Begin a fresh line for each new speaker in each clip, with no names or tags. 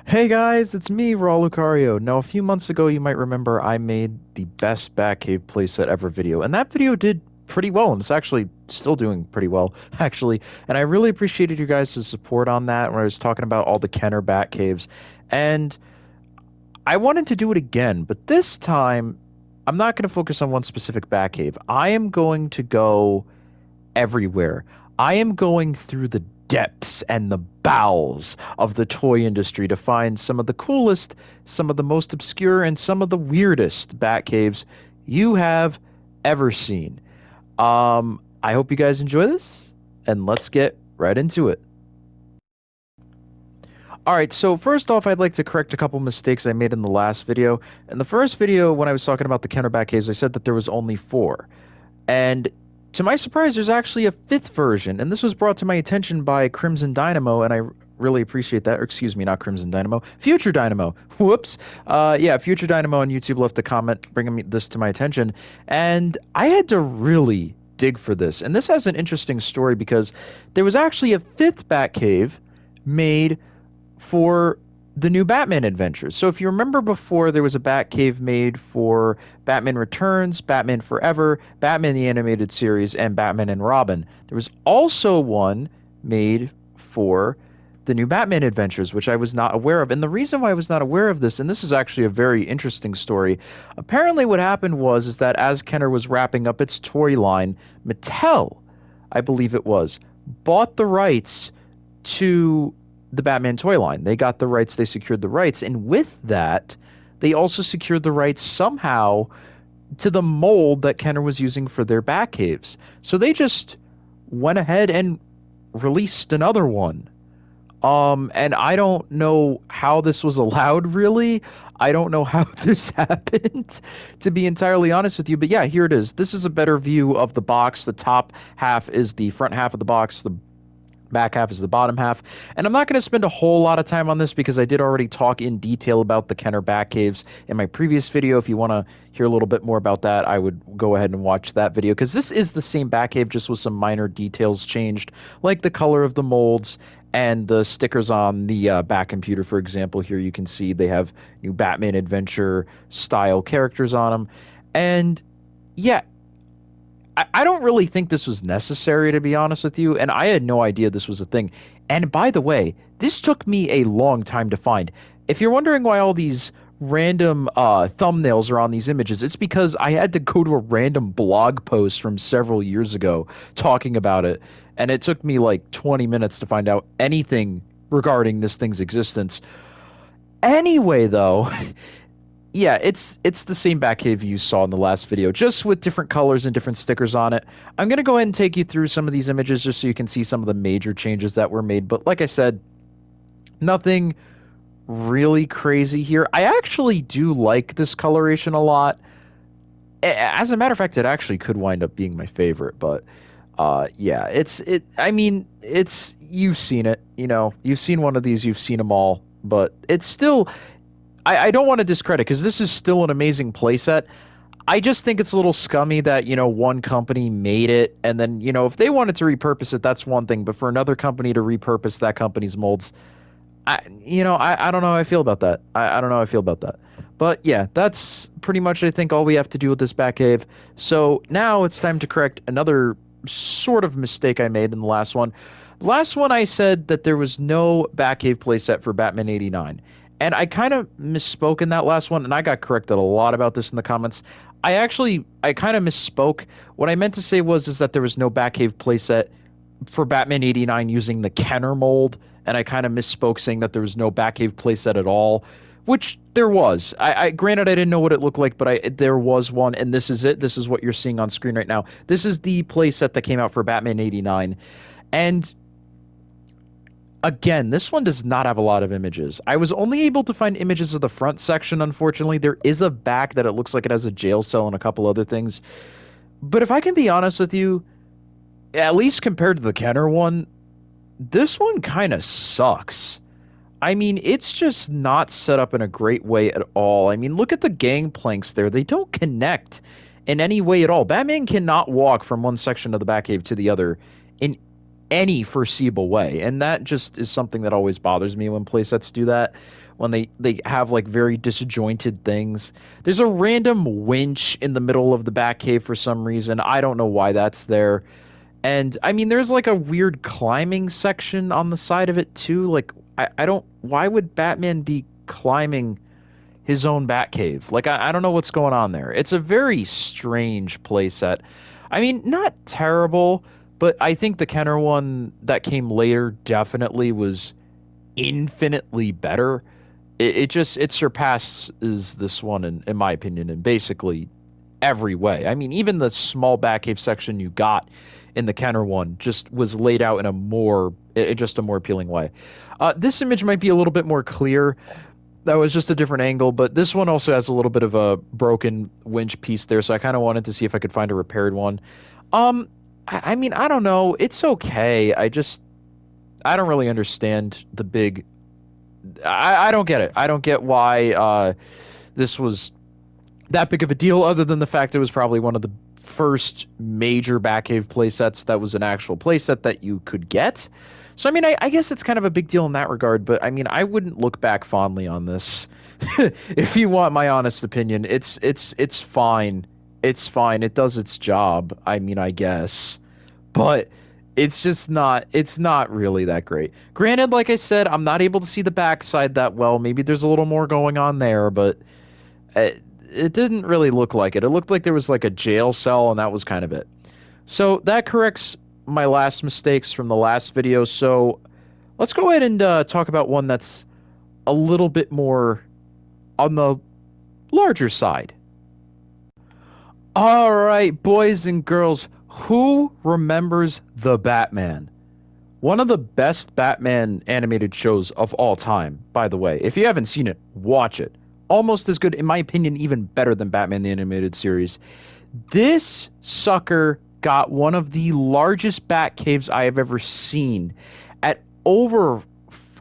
Hey guys, it's me, Raul Lucario. Now, a few months ago, you might remember I made the best Batcave playset ever video, and that video did pretty well, and it's actually still doing pretty well, actually. And I really appreciated you guys' support on that when I was talking about all the Kenner Batcaves. And I wanted to do it again, but this time, I'm not going to focus on one specific Batcave. I am going to go everywhere. I am going through the depths and the bowels of the toy industry to find some of the coolest, some of the most obscure, and some of the weirdest bat caves you have ever seen. I hope you guys enjoy this, and let's get right into it. All right, so first off, I'd like to correct a couple mistakes I made in the last video. In the first video, when I was talking about the Kennerback caves, I said that there was only four. And to my surprise, there's actually a fifth version, and this was brought to my attention by Crimson Dynamo, and I really appreciate that. Or excuse me, not Crimson Dynamo, Future Dynamo. Whoops. Yeah, Future Dynamo on YouTube left a comment bringing this to my attention, and I had to really dig for this. And this has an interesting story because there was actually a fifth Batcave made for the new Batman adventures. So if you remember before, there was a Batcave made for Batman Returns, Batman Forever, Batman the Animated Series, and Batman and Robin. There was also one made for the new Batman adventures, which I was not aware of. And the reason why I was not aware of this, and this is actually a very interesting story, apparently what happened was is that as Kenner was wrapping up its toy line, Mattel, I believe it was, bought the rights to the Batman toy line. They got the rights, they secured the rights, and with that, they also secured the rights somehow to the mold that Kenner was using for their Batcaves. So they just went ahead and released another one. And I don't know how this was allowed, really. I don't know how this happened, to be entirely honest with you. But yeah, here it is. This is a better view of the box. The top half is the front half of the box. The back half is the bottom half. And I'm not going to spend a whole lot of time on this because I did already talk in detail about the Kenner Batcaves in my previous video. If you want to hear a little bit more about that, I would go ahead and watch that video because this is the same Batcave, just with some minor details changed, like the color of the molds and the stickers on the back computer. For example, here you can see they have new Batman Adventure style characters on them. And yeah, I don't really think this was necessary, to be honest with you, and I had no idea this was a thing. And by the way, this took me a long time to find. If you're wondering why all these random thumbnails are on these images, it's because I had to go to a random blog post from several years ago talking about it, and it took me like 20 minutes to find out anything regarding this thing's existence. Anyway, though, yeah, it's the same Batcave you saw in the last video, just with different colors and different stickers on it. I'm going to go ahead and take you through some of these images just so you can see some of the major changes that were made. But like I said, nothing really crazy here. I actually do like this coloration a lot. As a matter of fact, it actually could wind up being my favorite, but yeah, I mean, you've seen it, you've seen one of these, you've seen them all, but it's still, I don't want to discredit because this is still an amazing playset. I just think it's a little scummy that, one company made it and then, if they wanted to repurpose it, that's one thing. But for another company to repurpose that company's molds, I don't know how I feel about that. I don't know how I feel about that. But yeah, that's pretty much, I think, all we have to do with this Batcave. So now it's time to correct another sort of mistake I made in the last one. Last one, I said that there was no Batcave playset for Batman 89. And I kind of misspoke in that last one, and I got corrected a lot about this in the comments. I kind of misspoke. What I meant to say is that there was no Batcave playset for Batman 89 using the Kenner mold, and I kind of misspoke saying that there was no Batcave playset at all, which there was. Granted, I didn't know what it looked like, but there was one, and this is it. This is what you're seeing on screen right now. This is the playset that came out for Batman 89, and again, this one does not have a lot of images. I was only able to find images of the front section, unfortunately. There is a back that it looks like it has a jail cell and a couple other things. But if I can be honest with you, at least compared to the Kenner one, this one kind of sucks. I mean, it's just not set up in a great way at all. I mean, look at the gangplanks there. They don't connect in any way at all. Batman cannot walk from one section of the Batcave to the other in any foreseeable way. And that just is something that always bothers me when playsets do that. When they have like very disjointed things. There's a random winch in the middle of the Batcave for some reason. I don't know why that's there. And I mean, there's like a weird climbing section on the side of it too. Like, I don't, why would Batman be climbing his own Batcave? Like, I don't know what's going on there. It's a very strange playset. I mean, not terrible, but I think the Kenner one that came later definitely was infinitely better. It surpasses this one in my opinion in basically every way. I mean, even the small Batcave section you got in the Kenner one just was laid out in a more just a more appealing way. This image might be a little bit more clear. That was just a different angle, but this one also has a little bit of a broken winch piece there, so I kind of wanted to see if I could find a repaired one. I mean, I don't know. It's okay. I don't really understand the big. I don't get it. I don't get why this was that big of a deal, other than the fact it was probably one of the first major Batcave playsets that was an actual playset that you could get. So I mean, I guess it's kind of a big deal in that regard, but I mean, I wouldn't look back fondly on this. If you want my honest opinion, it's fine. It's fine. It does its job. I mean, I guess. But it's not really that great. Granted, like I said, I'm not able to see the backside that well. Maybe there's a little more going on there, but it didn't really look like it. It looked like there was like a jail cell, and that was kind of it. So that corrects my last mistakes from the last video. So let's go ahead and talk about one that's a little bit more on the larger side. All right, boys and girls, who remembers The Batman? One of the best Batman animated shows of all time, by the way. If you haven't seen it, watch it. Almost as good, in my opinion, even better than Batman the Animated Series. This sucker got one of the largest bat caves I have ever seen at over,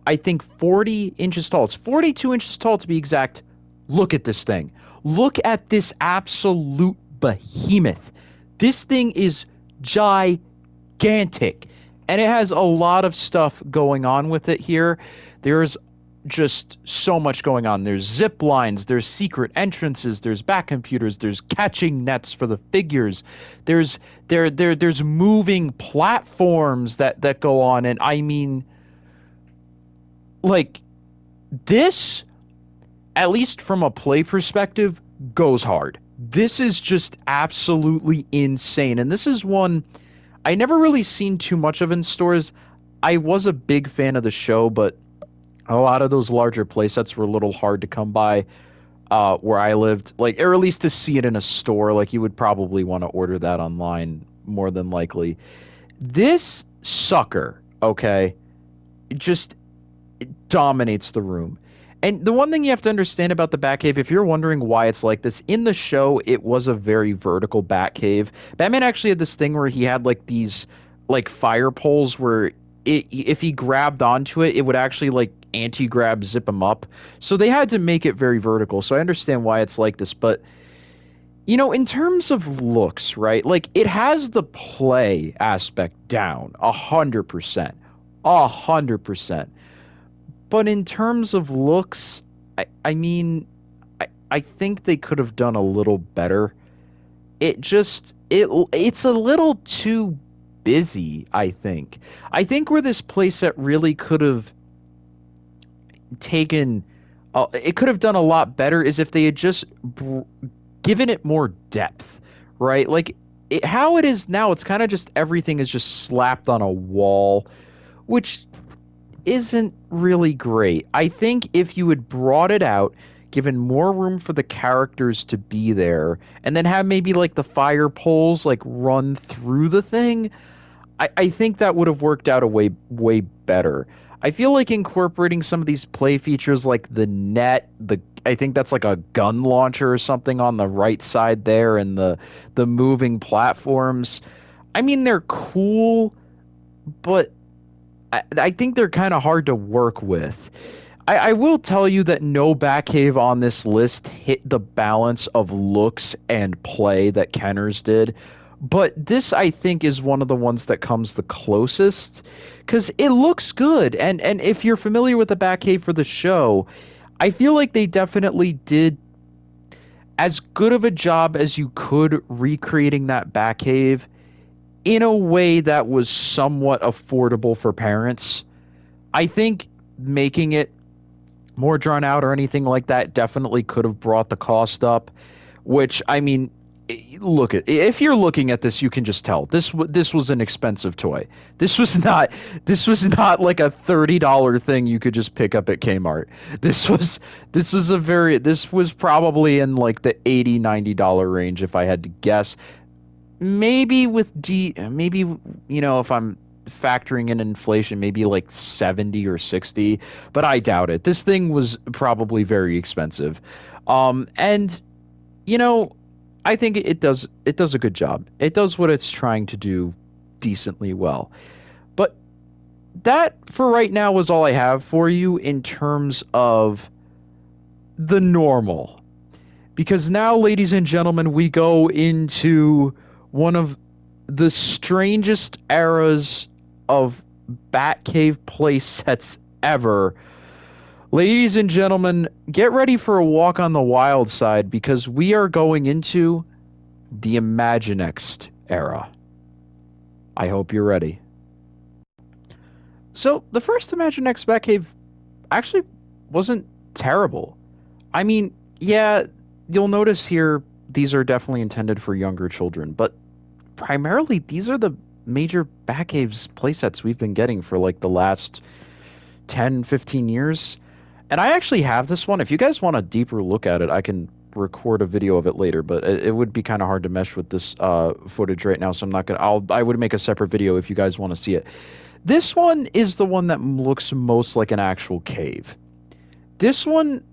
I think, 40 inches tall. It's 42 inches tall to be exact. Look at this thing. Look at this absolute behemoth. This thing is gigantic, and it has a lot of stuff going on with it here. There's just so much going on. There's zip lines, there's secret entrances, there's back computers, there's catching nets for the figures. There's moving platforms that go on, and I mean, like, this, at least from a play perspective, goes hard. This is just absolutely insane. And this is one I never really seen too much of in stores. I was a big fan of the show, but a lot of those larger playsets were a little hard to come by where I lived. Like, or at least to see it in a store. Like, you would probably want to order that online more than likely. This sucker, okay, it dominates the room. And the one thing you have to understand about the Batcave, if you're wondering why it's like this, in the show, it was a very vertical Batcave. Batman actually had this thing where he had like these like fire poles where if he grabbed onto it, it would actually like anti-grab zip him up. So they had to make it very vertical. So I understand why it's like this. But, you know, in terms of looks, right? Like, it has the play aspect down 100%. 100%. But in terms of looks, I mean, I think they could have done a little better. It's a little too busy, I think. I think where this playset really could have taken, it could have done a lot better is if they had just given it more depth, right? Like, how it is now, it's kind of just everything is just slapped on a wall, which isn't really great. I think if you had brought it out, given more room for the characters to be there, and then have maybe like the fire poles like run through the thing, I think that would have worked out a way better. I feel like incorporating some of these play features like the net, I think that's like a gun launcher or something on the right side there, and the moving platforms. I mean, they're cool, but I think they're kind of hard to work with. I will tell you that no Batcave on this list hit the balance of looks and play that Kenner's did. But this, I think, is one of the ones that comes the closest because it looks good. And if you're familiar with the Batcave for the show, I feel like they definitely did as good of a job as you could recreating that Batcave in a way that was somewhat affordable for parents. I think making it more drawn out or anything like that definitely could have brought the cost up, which I mean, look at if you're looking at this, you can just tell this was an expensive toy. This was not this was not like a $30 thing you could just pick up at Kmart. This was probably in like the $80-$90 range if I had to guess. Maybe maybe if I'm factoring in inflation, maybe like 70 or 60, but I doubt it. This thing was probably very expensive. And you know, I think it does a good job. It does what it's trying to do decently well. But that for right now was all I have for you in terms of the normal. Because now, ladies and gentlemen, we go into one of the strangest eras of Batcave play sets ever. Ladies and gentlemen, get ready for a walk on the wild side because we are going into the Imaginext era. I hope you're ready. So, the first Imaginext Batcave actually wasn't terrible. I mean, yeah, you'll notice here these are definitely intended for younger children, but primarily these are the major Batcaves playsets we've been getting for like the last 10, 15 years. And I actually have this one. If you guys want a deeper look at it, I can record a video of it later, but it would be kind of hard to mesh with this footage right now, so I'm not gonna. I would make a separate video if you guys want to see it. This one is the one that looks most like an actual cave. This one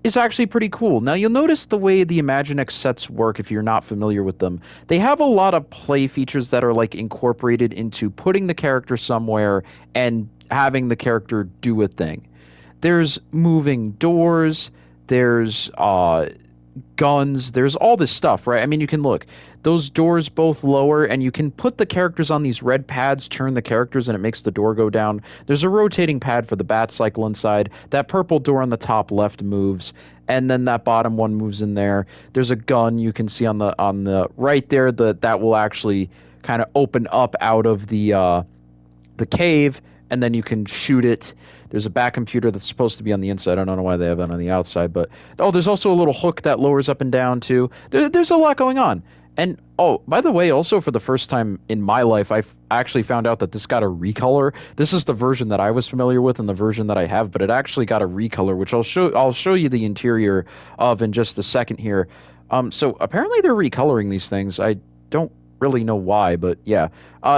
is actually pretty cool. Now you'll notice the way the Imaginext sets work if you're not familiar with them. They have a lot of play features that are like incorporated into putting the character somewhere and having the character do a thing. There's moving doors, there's guns, there's all this stuff, right? I mean, you can look. Those doors both lower, and you can put the characters on these red pads, turn the characters, and it makes the door go down. There's a rotating pad for the bat cycle inside. That purple door on the top left moves, and then that bottom one moves in there. There's a gun you can see on the right there that will actually kind of open up out of the cave, and then you can shoot it. There's a back computer that's supposed to be on the inside. I don't know why they have that on the outside, but there's also a little hook that lowers up and down too. There's a lot going on. And by the way, also for the first time in my life, I actually found out that this got a recolor. This is the version that I was familiar with and the version that I have, but it actually got a recolor, which I'll show you the interior of in just a second here. So apparently they're recoloring these things. I don't really know why, but yeah.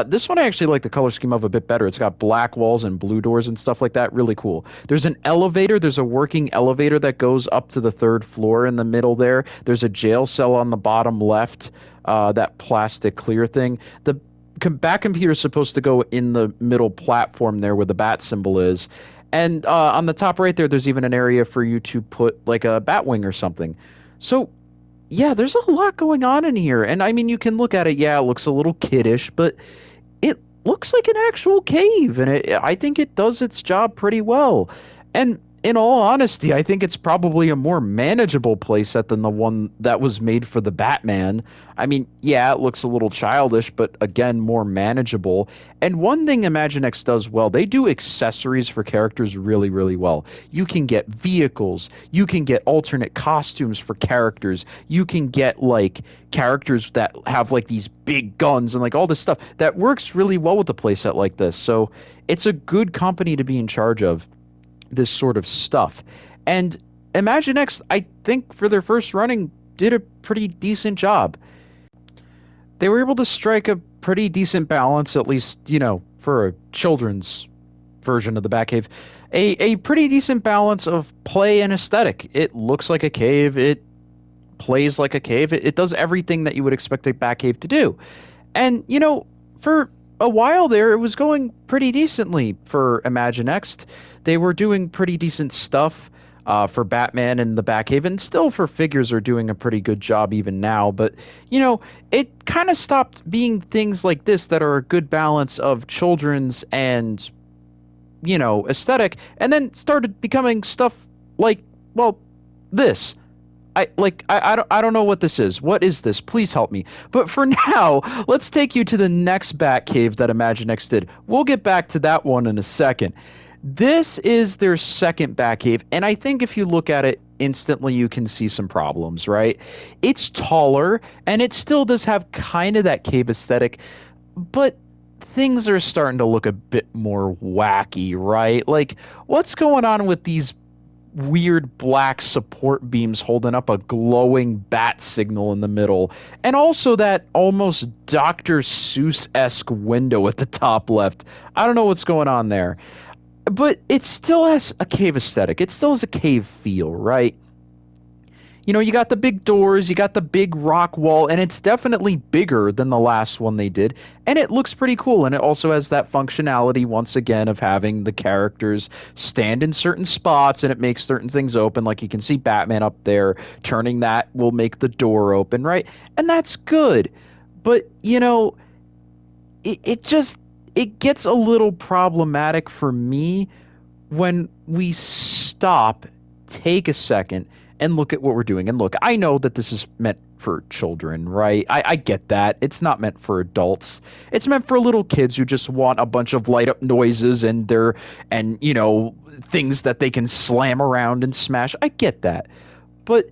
This one I actually like the color scheme of a bit better. It's got black walls and blue doors and stuff like that. Really cool. There's an elevator. There's a working elevator that goes up to the third floor in the middle there. There's a jail cell on the bottom left, that plastic clear thing. The back computer is supposed to go in the middle platform there where the bat symbol is. And on the top right there, there's even an area for you to put like a bat wing or something. So yeah, there's a lot going on in here. And I mean, you can look at it. Yeah, it looks a little kiddish, but it looks like an actual cave. And I think it does its job pretty well. And in all honesty, I think it's probably a more manageable playset than the one that was made for the Batman. I mean, yeah, it looks a little childish, but again, more manageable. And one thing Imaginext does well, they do accessories for characters really, really well. You can get vehicles, you can get alternate costumes for characters, you can get like characters that have like these big guns and like all this stuff that works really well with a playset like this. So it's a good company to be in charge of this sort of stuff. And Imaginext, I think for their first running, did a pretty decent job. They were able to strike a pretty decent balance, at least, for a children's version of the Batcave. A pretty decent balance of play and aesthetic. It looks like a cave. It plays like a cave. It does everything that you would expect a Batcave to do. And, for a while there, it was going pretty decently for Imaginext. They were doing pretty decent stuff. for Batman and the Batcave, and still for figures are doing a pretty good job even now. But, it kind of stopped being things like this that are a good balance of children's and, aesthetic, and then started becoming stuff like, well, this. I don't know what this is. What is this? Please help me. But for now, let's take you to the next Batcave that Imaginext did. We'll get back to that one in a second. This is their second Batcave, and I think if you look at it instantly, you can see some problems, right? It's taller, and it still does have kind of that cave aesthetic, but things are starting to look a bit more wacky, right? Like, what's going on with these weird black support beams holding up a glowing bat signal in the middle, and also that almost Dr. Seuss-esque window at the top left? I don't know what's going on there, but it still has a cave aesthetic. It still has a cave feel, right? You got the big doors, you got the big rock wall, and it's definitely bigger than the last one they did, and it looks pretty cool, and it also has that functionality, once again, of having the characters stand in certain spots, and it makes certain things open, like you can see Batman up there, turning that will make the door open, right? And that's good, but, it gets a little problematic for me when we stop, take a second, and look at what we're doing. And look, I know that this is meant for children, right? I get that. It's not meant for adults. It's meant for little kids who just want a bunch of light up noises and things that they can slam around and smash. I get that. But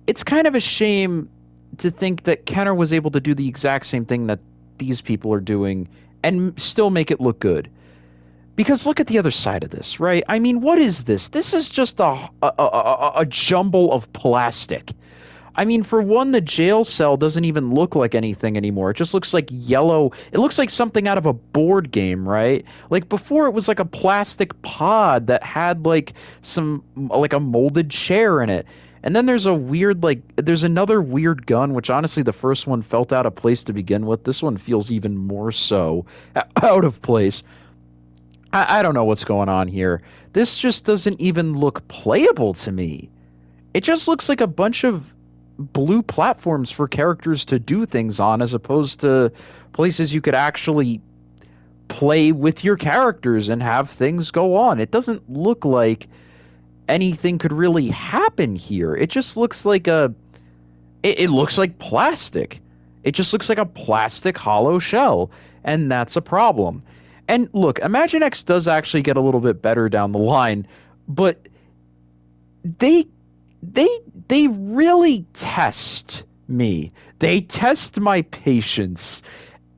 it's kind of a shame to think that Kenner was able to do the exact same thing that these people are doing and still make it look good. Because look at the other side of this, right? I mean, what is this? This is just a jumble of plastic. I mean, for one, the jail cell doesn't even look like anything anymore. It just looks like yellow. It looks like something out of a board game, right? Like before, it was like a plastic pod that had like a molded chair in it. And then there's there's another weird gun, which honestly, the first one felt out of place to begin with. This one feels even more so out of place. I don't know what's going on here. This just doesn't even look playable to me. It just looks like a bunch of blue platforms for characters to do things on, as opposed to places you could actually play with your characters and have things go on. It doesn't look like anything could really happen here. It just looks like it looks like plastic. It just looks like a plastic hollow shell, and that's a problem. And look, Imaginext does actually get a little bit better down the line, but they really test me. They test my patience,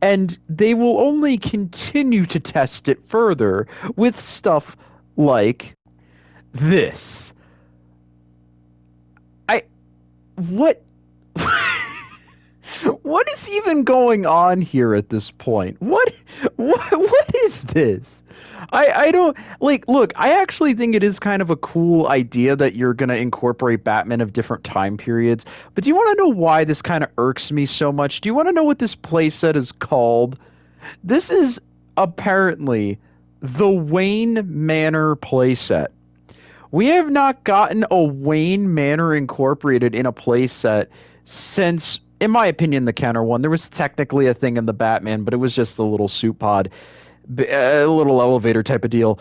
and they will only continue to test it further with stuff like this. What What is even going on here at this point? What is this? I don't look, I actually think it is kind of a cool idea that you're going to incorporate Batman of different time periods. But do you want to know why this kind of irks me so much? Do you want to know what this playset is called? This is apparently the Wayne Manor playset. We have not gotten a Wayne Manor incorporated in a playset since, in my opinion, the Kenner one. There was technically a thing in the Batman, but it was just a little suit pod, a little elevator type of deal.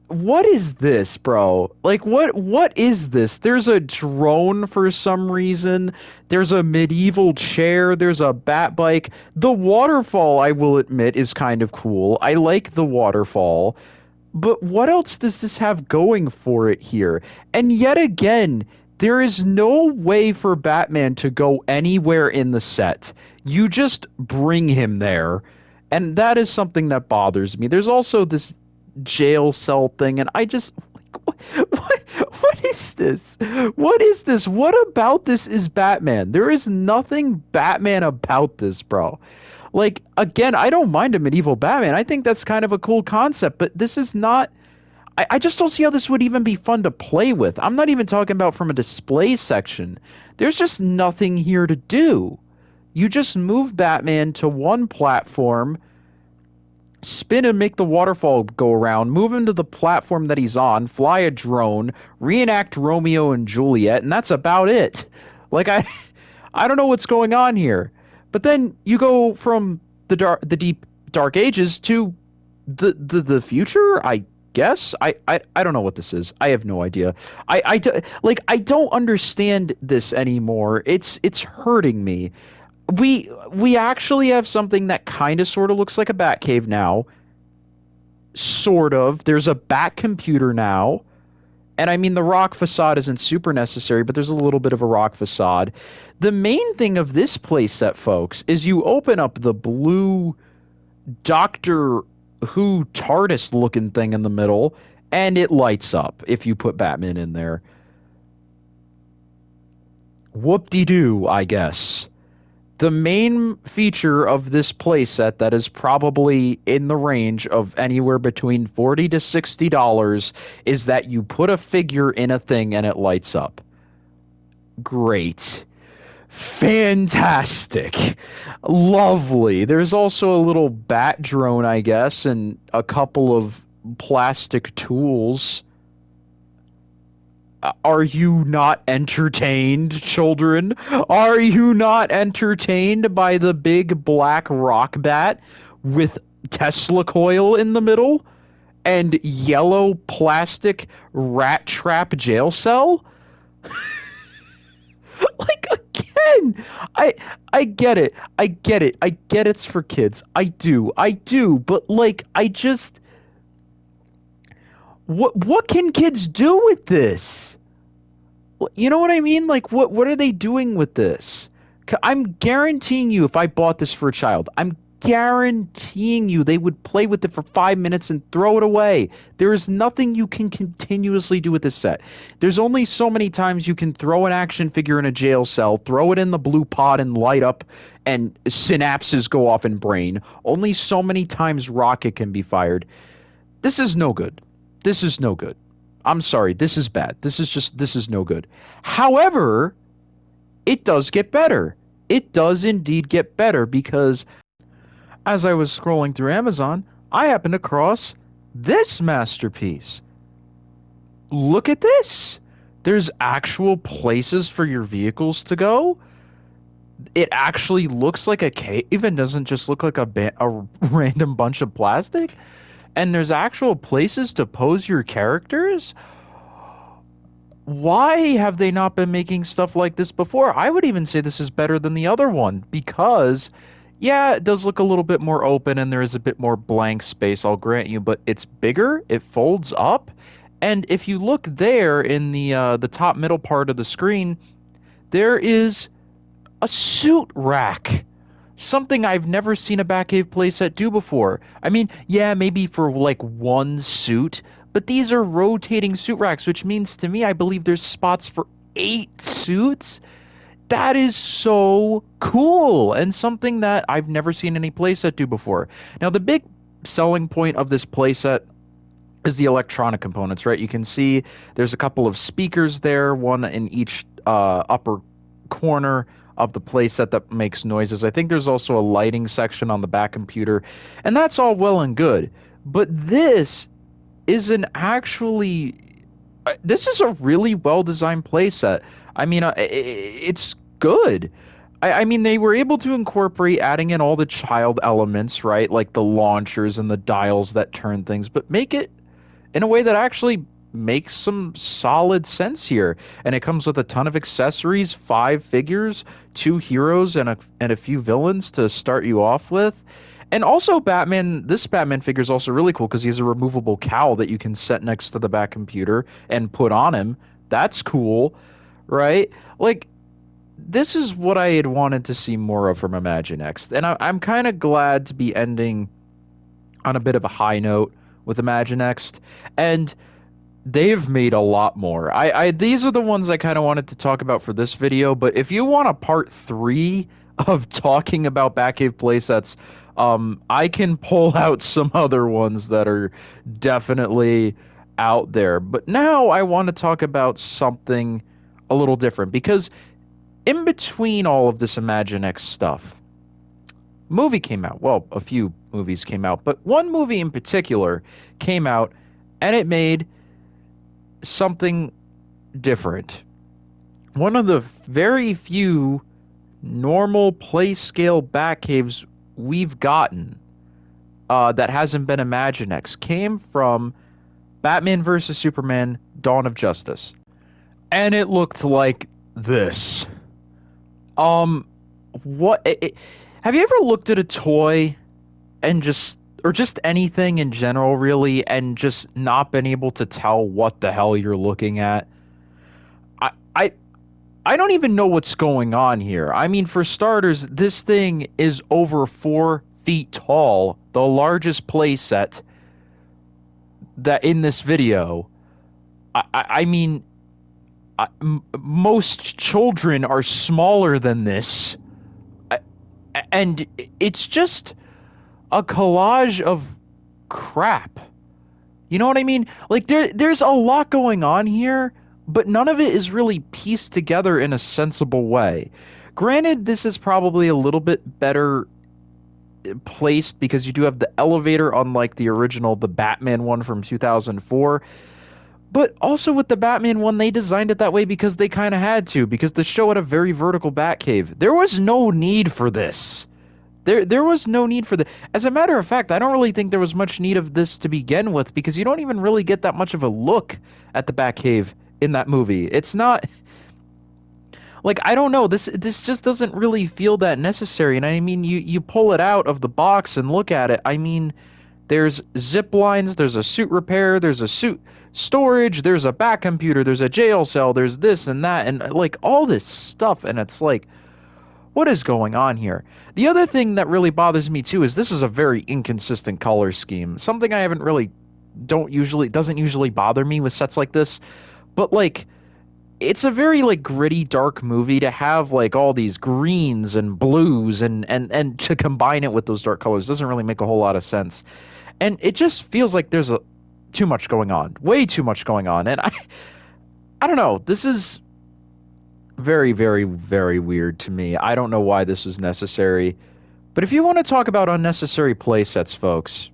What is this, bro? Like, what is this? There's a drone for some reason. There's a medieval chair. There's a bat bike. The waterfall, I will admit, is kind of cool. I like the waterfall. But what else does this have going for it here? And yet again, there is no way for Batman to go anywhere in the set. You just bring him there. And that is something that bothers me. There's also this jail cell thing, and I just... What is this? What is this? What about this is Batman? There is nothing Batman about this, bro. Like, again, I don't mind a medieval Batman. I think that's kind of a cool concept, but this is not... I just don't see how this would even be fun to play with. I'm not even talking about from a display section. There's just nothing here to do. You just move Batman to one platform, spin and make the waterfall go around, move him to the platform that he's on, fly a drone, reenact Romeo and Juliet, and that's about it. Like I don't know what's going on here. But then you go from the deep dark ages to the future, I guess. I don't know what this is. I have no idea. I don't understand this anymore. It's hurting me. We actually have something that kind of sort of looks like a bat cave now. Sort of. There's a bat computer now. And I mean, the rock facade isn't super necessary, but there's a little bit of a rock facade. The main thing of this playset, folks, is you open up the blue Doctor Who TARDIS looking thing in the middle, and it lights up if you put Batman in there. Whoop-de-doo, I guess. The main feature of this playset that is probably in the range of anywhere between $40 to $60 is that you put a figure in a thing and it lights up. Great. Fantastic. Lovely. There's also a little bat drone, I guess, and a couple of plastic tools. Are you not entertained, children? Are you not entertained by the big black rock bat with Tesla coil in the middle and yellow plastic rat trap jail cell? Like, again, I get it. I get it. I get it's for kids. I do. But like, I just, what can kids do with this? You know what I mean? Like, what are they doing with this? I'm guaranteeing you, if I bought this for a child, I'm guaranteeing you they would play with it for 5 minutes and throw it away. There is nothing you can continuously do with this set. There's only so many times you can throw an action figure in a jail cell, throw it in the blue pod and light up, and synapses go off in brain. Only so many times rocket can be fired. This is no good. This is no good. I'm sorry, this is bad. This is no good. However, it does get better. It does indeed get better, because as I was scrolling through Amazon, I happened across this masterpiece. Look at this. There's actual places for your vehicles to go. It actually looks like a cave and doesn't just look like a random bunch of plastic. And there's actual places to pose your characters? Why have they not been making stuff like this before? I would even say this is better than the other one, because, yeah, it does look a little bit more open and there is a bit more blank space, I'll grant you, but it's bigger, it folds up, and if you look there in the top middle part of the screen, there is a suit rack. Something I've never seen a Batcave playset do before. I mean, yeah, maybe for like one suit, but these are rotating suit racks, which means to me, I believe there's spots for 8 suits. That is so cool, and something that I've never seen any playset do before. Now, the big selling point of this playset is the electronic components, right? You can see there's a couple of speakers there, one in each upper corner of the playset that makes noises. I think there's also a lighting section on the back computer, and that's all well and good. But this is this is a really well-designed playset. I mean, it's good. I mean, they were able to incorporate adding in all the child elements, right? Like the launchers and the dials that turn things, but make it in a way that actually makes some solid sense here. And it comes with a ton of accessories, 5 figures, 2 heroes, and a few villains to start you off with. And also this Batman figure is also really cool because he has a removable cowl that you can set next to the back computer and put on him. That's cool, right? Like, this is what I had wanted to see more of from Imaginext. And I'm kind of glad to be ending on a bit of a high note with Imaginext. And they've made a lot more. These are the ones I kind of wanted to talk about for this video, but if you want a part 3 of talking about Batcave playsets, I can pull out some other ones that are definitely out there. But now I want to talk about something a little different, because in between all of this Imaginext stuff, movie came out. Well, a few movies came out, but one movie in particular came out and it made something different. One of the very few normal play scale Batcaves we've gotten that hasn't been Imaginext came from Batman vs. Superman Dawn of Justice. And it looked like this. Have you ever looked at a toy and just anything in general really and just not been able to tell what the hell you're looking at? I I I don't even know what's going on here. I mean, for starters, this thing is over 4 feet tall, the largest playset that in this video. I mean, most children are smaller than this, and it's just a collage of crap. You know what I mean? Like there's a lot going on here, but none of it is really pieced together in a sensible way. Granted, this is probably a little bit better placed because you do have the elevator, unlike the original, the Batman one from 2004. But also with the Batman one, they designed it that way because they kind of had to, because the show had a very vertical Batcave. There was no need for this. There was no need for this. As a matter of fact, I don't really think there was much need of this to begin with, because you don't even really get that much of a look at the Batcave in that movie. It's not... Like, I don't know, this just doesn't really feel that necessary. And I mean, you pull it out of the box and look at it. I mean, there's zip lines, there's a suit repair, there's a suit storage, there's a back computer, there's a jail cell, there's this and that, and like all this stuff, and it's like, what is going on here? The other thing that really bothers me too is this is a very inconsistent color scheme. Something I haven't really doesn't usually bother me with sets like this, but like it's a very like gritty dark movie to have like all these greens and blues and to combine it with those dark colors doesn't really make a whole lot of sense. And it just feels like there's too much going on. Way too much going on. And I don't know. This is very, very, very weird to me. I don't know why this is necessary. But if you want to talk about unnecessary playsets, folks,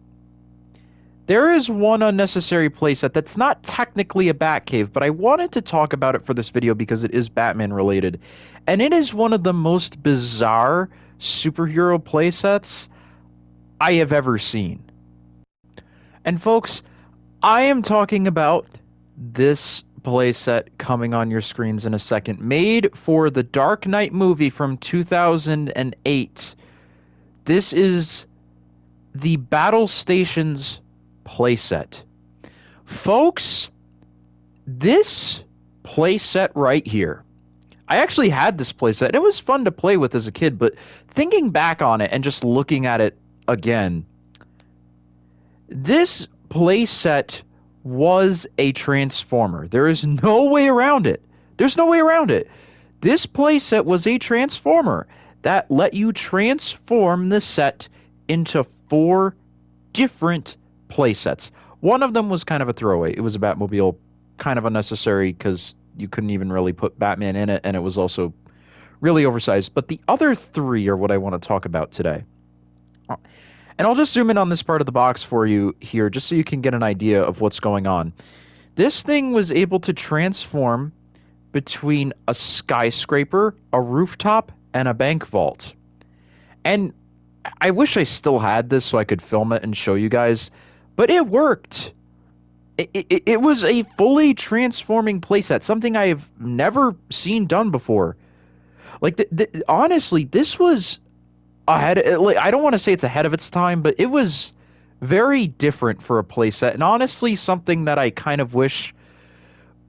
there is one unnecessary playset that's not technically a Batcave, but I wanted to talk about it for this video because it is Batman related. And it is one of the most bizarre superhero playsets I have ever seen. And folks, I am talking about this playset coming on your screens in a second, made for the Dark Knight movie from 2008. This is the Battle Stations playset. Folks, this playset right here, I actually had this playset, and it was fun to play with as a kid, but thinking back on it and just looking at it again, this playset was a transformer. There is no way around it. There's no way around it. This playset was a transformer that let you transform the set into 4 different playsets. One of them was kind of a throwaway. It was a Batmobile, kind of unnecessary because you couldn't even really put Batman in it, and it was also really oversized. But the other 3 are what I want to talk about today. And I'll just zoom in on this part of the box for you here, just so you can get an idea of what's going on. This thing was able to transform between a skyscraper, a rooftop, and a bank vault. And I wish I still had this so I could film it and show you guys, but it worked. It was a fully transforming playset, something I have never seen done before. Like, honestly, this was I don't want to say it's ahead of its time, but it was very different for a playset, and honestly something that I kind of wish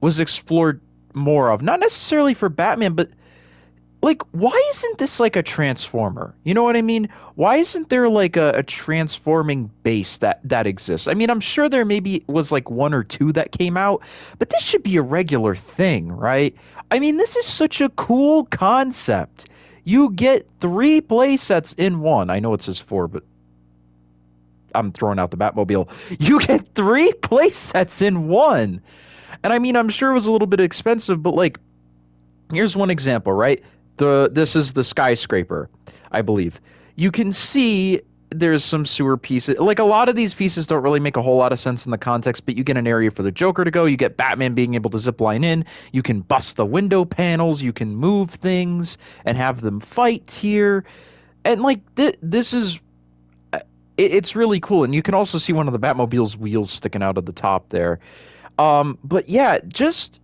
was explored more of. Not necessarily for Batman, but like, why isn't this like a transformer? You know what I mean? Why isn't there like a transforming base that exists? I mean, I'm sure there maybe was like 1 or 2 that came out, but this should be a regular thing, right? I mean, this is such a cool concept. You get 3 playsets in one. I know it says 4, but I'm throwing out the Batmobile. You get 3 playsets in one. And I mean, I'm sure it was a little bit expensive, but like, here's one example, right? This is the skyscraper, I believe. you can see there's some sewer pieces. Like a lot of these pieces don't really make a whole lot of sense in the context, but you get an area for the Joker to go. You get Batman being able to zip line in. You can bust the window panels. You can move things and have them fight here. And like this is it's really cool. And you can also see one of the Batmobile's wheels sticking out of the top there. But yeah, just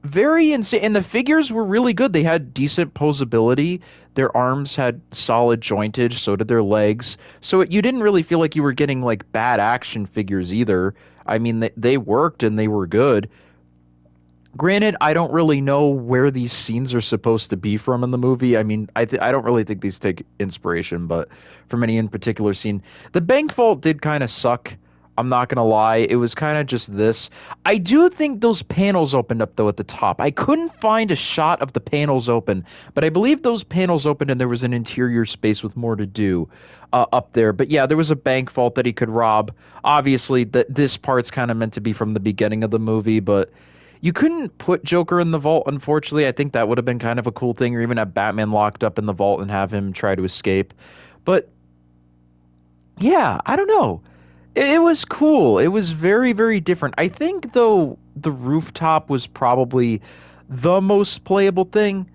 very insane. And the figures were really good. They had decent posability. Their arms had solid jointage, so did their legs. So you didn't really feel like you were getting like bad action figures either. I mean, they worked and they were good. Granted, I don't really know where these scenes are supposed to be from in the movie. I mean, I don't really think these take inspiration, but from any in particular scene, the bank vault did kind of suck. I'm not gonna lie, it was kind of just this. I do think those panels opened up though at the top. I couldn't find a shot of the panels open, but I believe those panels opened and there was an interior space with more to do up there. But yeah, there was a bank vault that he could rob. Obviously, this part's kind of meant to be from the beginning of the movie, but you couldn't put Joker in the vault, unfortunately. I think that would have been kind of a cool thing, or even have Batman locked up in the vault and have him try to escape. But yeah, I don't know. It was cool. It was very, very different. I think, though, the rooftop was probably the most playable thing.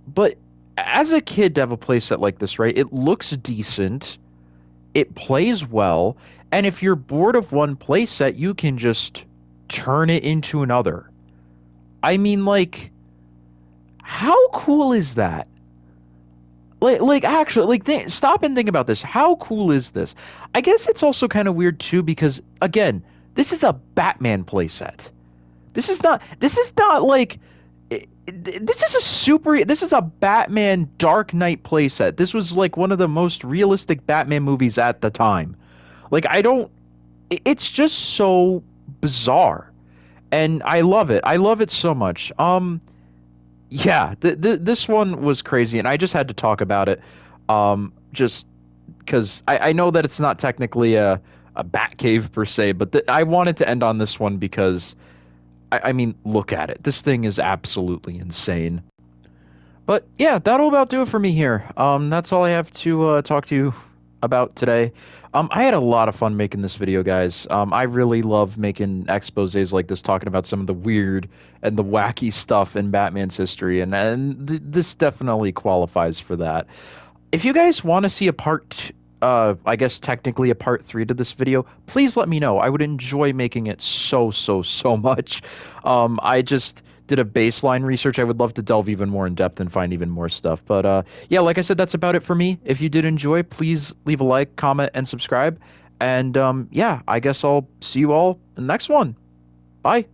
But as a kid to have a playset like this, right? It looks decent. It plays well. And if you're bored of one playset, you can just turn it into another. I mean, like, how cool is that? Actually, stop and think about this. How cool is this? I guess it's also kind of weird too because again, this is a Batman playset. This is not like this is a Batman Dark Knight playset. This was like one of the most realistic Batman movies at the time. Like I don't it's just so bizarre. And I love it. I love it so much. Yeah, this one was crazy, and I just had to talk about it, just because I know that it's not technically a Batcave per se, but I wanted to end on this one because, I mean, look at it. This thing is absolutely insane. But yeah, that'll about do it for me here. That's all I have to talk to you about today. I had a lot of fun making this video, guys. I really love making exposés like this, talking about some of the weird and the wacky stuff in Batman's history, and this definitely qualifies for that. If you guys want to see a I guess technically a part 3 to this video, please let me know. I would enjoy making it so much. I just did a baseline research. I would love to delve even more in depth and find even more stuff. But yeah, like I said, that's about it for me. If you did enjoy, please leave a like, comment, and subscribe. And yeah, I guess I'll see you all in the next one. Bye.